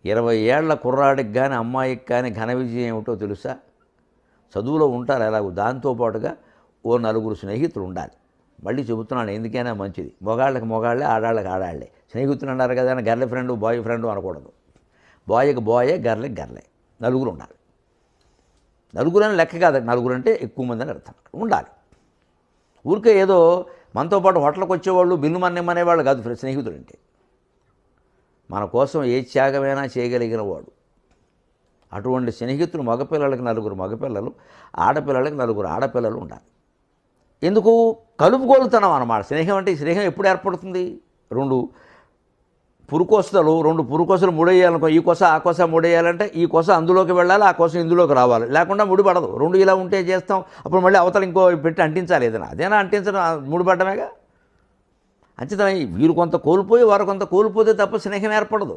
20 ఏళ్ల కుర్రాడికి కానీ అమ్మాయికి కానీ ఘన విజయం ఏమిటో తెలుసా? చదువులో ఉంటారు ఎలాగో, దాంతోపాటుగా ఓ నలుగురు స్నేహితులు ఉండాలి. మళ్ళీ చెబుతున్నాను, ఎందుకైనా మంచిది. మొగాళ్ళకి మొగాళ్ళే, ఆడాళ్ళకి ఆడాళ్ళే. స్నేహితులు అన్నారు కదా అని గర్ల్ ఫ్రెండ్ బాయ్ ఫ్రెండ్ అనకూడదు. బాయ్కి బాయే, గర్ల్కి గర్లే, నలుగురు ఉండాలి. నలుగురు అని లెక్క కాదు, నలుగురు అంటే ఎక్కువ మంది అని అర్థం ఉండాలి. ఊరికే ఏదో మనతో పాటు హోటల్కి వచ్చేవాళ్ళు బిల్లు మన్నేమనేవాళ్ళు కాదు స్నేహితులు అంటే. మన కోసం ఏ త్యాగమైనా చేయగలిగిన వాడు. అటువంటి స్నేహితులు మగపిల్లలకి నలుగురు మగపిల్లలు, ఆడపిల్లలకి నలుగురు ఆడపిల్లలు ఉండాలి. ఎందుకు? కలుపుకోలుతనం అన్నమాట. స్నేహం అంటే, స్నేహం ఎప్పుడు ఏర్పడుతుంది? రెండు పురుకోసలు ముడేయాలనుకో, ఈ కొస ఆ కొస ముడేయాలంటే ఈ కొస అందులోకి వెళ్ళాలి, ఆ కొస ఇందులోకి రావాలి, లేకుండా ముడిపడదు. రెండు ఇలా ఉంటే చేస్తాం, అప్పుడు మళ్ళీ అవతల ఇంకో పెట్టి అంటించాలి ఏదైనా. అదేనా అంటించడం, ముడిపడ్డమేగా. అంచేత వీరు కొంత కోల్పోయి వారు కొంత కోల్పోతే తప్ప స్నేహం ఏర్పడదు.